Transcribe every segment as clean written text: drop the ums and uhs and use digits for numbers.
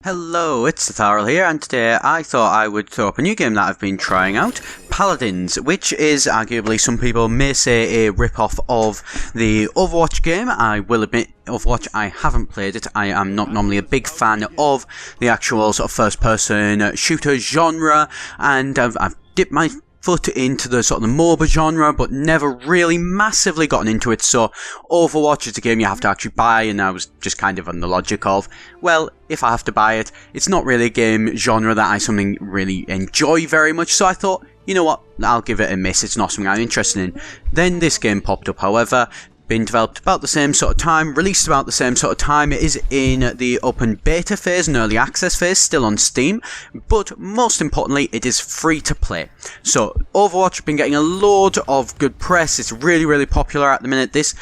Hello, it's Etharal here, and today I thought I would throw up a new game that I've been trying out, Paladins, which is arguably, some people may say, a rip-off of the Overwatch game. I will admit, Overwatch, I haven't played it. I am not normally a big fan of the actual sort of first-person shooter genre, and I've dipped my foot into the sort of the MOBA genre, but never really massively gotten into it. So Overwatch is a game you have to actually buy, and I was just kind of on the logic of, well, if I have to buy it, it's not really a game genre that I something really enjoy very much. So I thought, you know what, I'll give it a miss. It's not something I'm interested in. Then this game popped up, however. Been developed about the same sort of time, released about the same sort of time. It is in the open beta phase and early access phase, still on Steam, but most importantly, it is free to play. So Overwatch has been getting a load of good press. It's really popular at the minute. This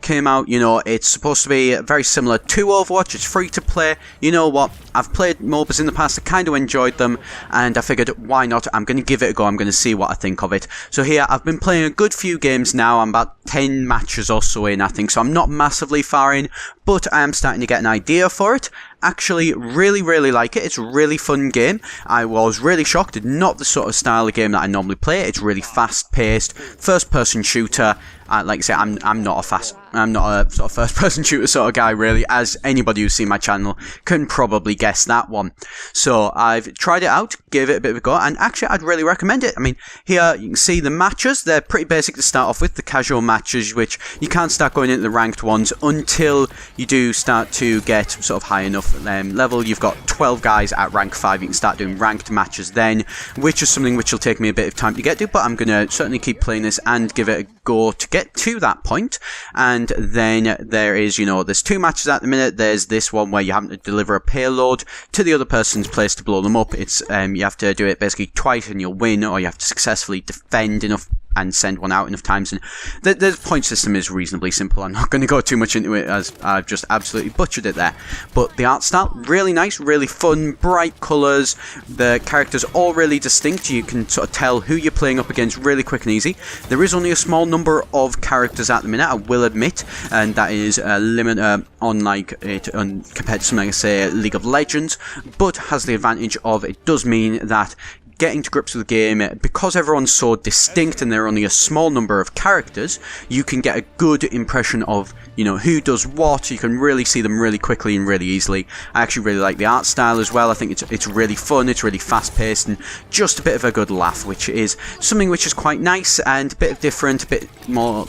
came out, it's supposed to be very similar to Overwatch. It's free to play. You know what, I've played MOBAs in the past, I kind of enjoyed them, and I figured, why not? I'm going to give it a go, I'm going to see what I think of it. So here, I've been playing a good few games now, I'm about 10 matches or so in, I think, so I'm not massively far in, but I am starting to get an idea for it. Actually, really like it. It's a really fun game. I was really shocked. It's not the sort of style of game that I normally play. It's really fast-paced, first-person shooter. Like I say, I'm not a sort of first-person shooter sort of guy, really, as anybody who's seen my channel can probably guess that one. So I've tried it out, gave it a bit of a go, and actually I'd really recommend it. I mean, here you can see the matches. They're pretty basic to start off with, the casual matches, which you can't start going into the ranked ones until you do start to get sort of high enough level. You've got 12 guys at rank 5. You can start doing ranked matches then, which is something which will take me a bit of time to get to, but I'm going to certainly keep playing this and give it a go to get to that point. And then there is, there's 2 matches at the minute. There's this one where you have to deliver a payload to the other person's place to blow them up. It's you have to do it basically twice and you'll win, or you have to successfully defend enough and send one out enough times. And the point system is reasonably simple. I'm not going to go too much into it, as I've just absolutely butchered it there. But the art style, really nice, really fun, bright colours. The characters all really distinct. You can sort of tell who you're playing up against really quick and easy. There is only a small number of characters at the minute, I will admit, and that is a limit unlike it compared to something like, say, League of Legends, but has the advantage of, it does mean that getting to grips with the game, because everyone's so distinct and there are only a small number of characters, you can get a good impression of, who does what. You can really see them really quickly and really easily. I actually really like the art style as well. I think it's really fun, it's really fast-paced, and just a bit of a good laugh, which is something which is quite nice and a bit different, a bit more,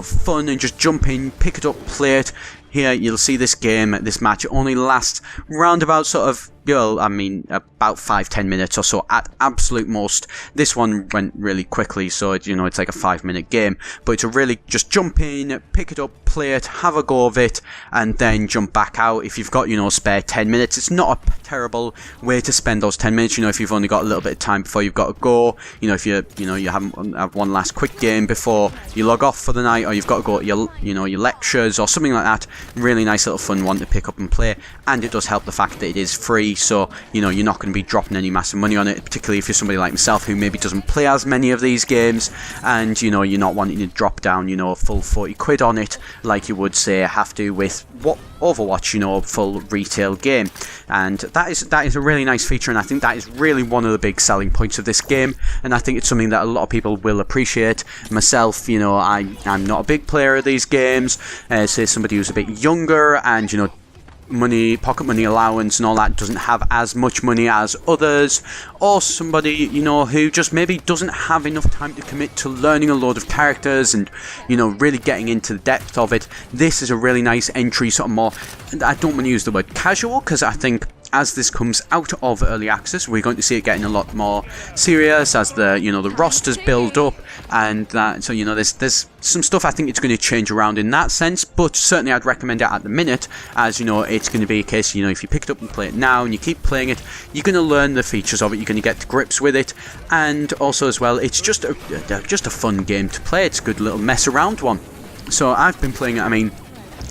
fun, and just jump in, pick it up, play it. Here, you'll see this match, it only lasts round about sort of, about 5-10 minutes or so at absolute most. This one went really quickly, so it's like a 5-minute game. But it's a really just jump in, pick it up, play it, have a go of it, and then jump back out. If you've got, spare 10 minutes, it's not a terrible way to spend those 10 minutes. If you've only got a little bit of time before you've got to go, if you haven't have one last quick game before you log off for the night, or you've got to go to your lectures or something like that. Really nice little fun one to pick up and play, and it does help the fact that it is free, so you're not going to be dropping any massive money on it, particularly if you're somebody like myself who maybe doesn't play as many of these games, and you're not wanting to drop down a full 40 quid on it like you would say have to with what Overwatch, a full retail game. And that is a really nice feature, and I think that is really one of the big selling points of this game, and I think it's something that a lot of people will appreciate. Myself, I'm not a big player of these games. Say somebody who's a bit younger and pocket money allowance and all that, doesn't have as much money as others, or somebody who just maybe doesn't have enough time to commit to learning a load of characters and really getting into the depth of it. This is a really nice entry, sort of more, I don't want to use the word casual, because I think as this comes out of early access, we're going to see it getting a lot more serious as the the rosters build up, and that, so there's some stuff I think it's going to change around in that sense, but certainly I'd recommend it at the minute, as it's going to be a case, if you pick it up and play it now and you keep playing it, you're going to learn the features of it, you're going to get to grips with it, and also as well, it's just a fun game to play. It's a good little mess around one. So I've been playing it,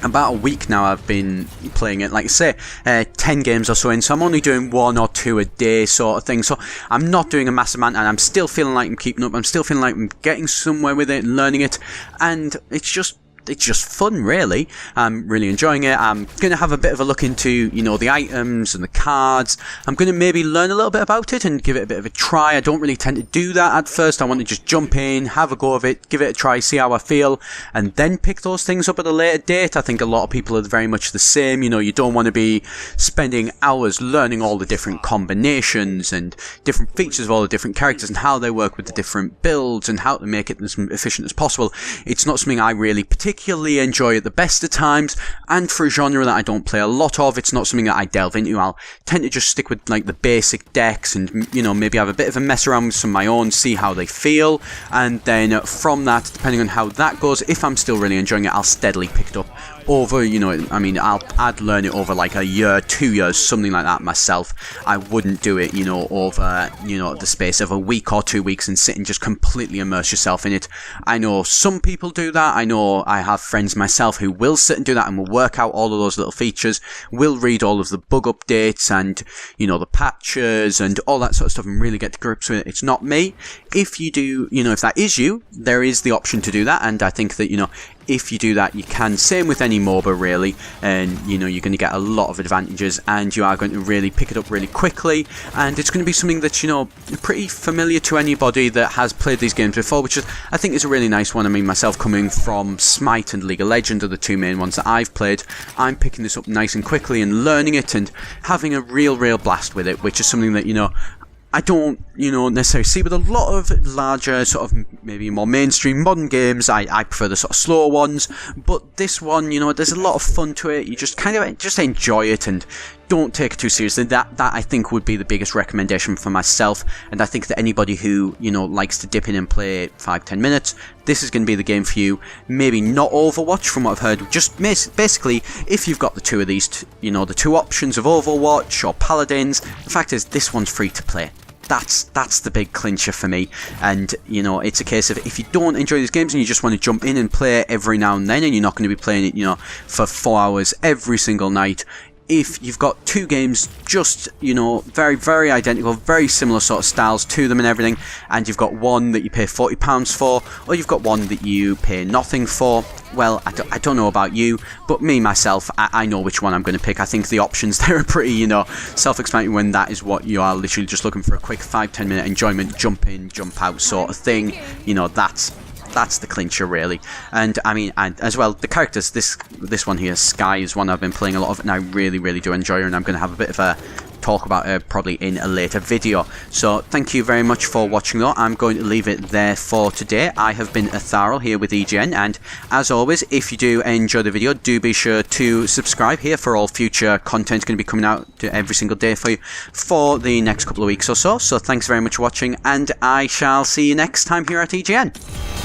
about a week now I've been playing it, like I say, 10 games or so in, so I'm only doing 1 or 2 a day sort of thing, so I'm not doing a massive amount, and I'm still feeling like I'm keeping up, I'm still feeling like I'm getting somewhere with it and learning it, and it's just it's just fun, really. I'm really enjoying it. I'm going to have a bit of a look into, you know, the items and the cards. I'm going to maybe learn a little bit about it and give it a bit of a try. I don't really tend to do that at first. I want to just jump in, have a go of it, give it a try, see how I feel, and then pick those things up at a later date. I think a lot of people are very much the same. You know, you don't want to be spending hours learning all the different combinations and different features of all the different characters and how they work with the different builds and how to make it as efficient as possible. It's not something I really particularly enjoy at the best of times, and for a genre that I don't play a lot of, it's not something that I delve into. I'll tend to just stick with like the basic decks and, you know, maybe have a bit of a mess around with some of my own, see how they feel, and then from that, depending on how that goes, if I'm still really enjoying it, I'll steadily pick it up over, you know, I mean, I'd learn it over like a year, 2 years, something like that myself. I wouldn't do it, you know, over, you know, the space of a week or 2 weeks and sit and just completely immerse yourself in it. I know some people do that. I know I have friends myself who will sit and do that and will work out all of those little features, will read all of the bug updates and, you know, the patches and all that sort of stuff and really get to grips with it. It's not me. If you do, you know, if that is you, there is the option to do that, and I think that, you know, if you do that, you can. Same with any MOBA, really, and, you know, you're going to get a lot of advantages, and you are going to really pick it up really quickly, and it's going to be something that's, you know, pretty familiar to anybody that has played these games before, which is, I think, is a really nice one. I mean, myself coming from Smite and League of Legends are the two main ones that I've played. I'm picking this up nice and quickly and learning it and having a real blast with it, which is something that, you know, I don't, you know, necessarily see with a lot of larger, sort of maybe more mainstream modern games. I prefer the sort of slower ones, but this one, you know, there's a lot of fun to it. You just kind of just enjoy it and don't take it too seriously. That I think would be the biggest recommendation for myself, and I think that anybody who, you know, likes to dip in and play 5-10 minutes, this is going to be the game for you. Maybe not Overwatch, from what I've heard. Just basically, if you've got the two of these, you know, the two options of Overwatch or Paladins, the fact is this one's free to play. That's the big clincher for me. And, you know, it's a case of, if you don't enjoy these games and you just want to jump in and play every now and then, and you're not going to be playing it, you know, for 4 hours every single night, if you've got two games just, you know, very identical, very similar sort of styles to them and everything, and you've got one that you pay £40 for, or you've got one that you pay nothing for, well, I don't know about you, but me, myself, I know which one I'm going to pick. I think the options there are pretty, you know, self-explanatory when that is what you are literally just looking for, a quick 5-10 minute enjoyment, jump in, jump out sort of thing. You know, that's the clincher, really. And I mean, and as well, the characters, this one here, Sky, is one I've been playing a lot of, and I really do enjoy her, and I'm going to have a bit of a talk about her probably in a later video. So thank you very much for watching though. I'm going to leave it there for today. I have been Etharal here with EGN, and as always, if you do enjoy the video, do be sure to subscribe here for all future content going to be coming out every single day for you for the next couple of weeks or so. So thanks very much for watching, and I shall see you next time here at EGN.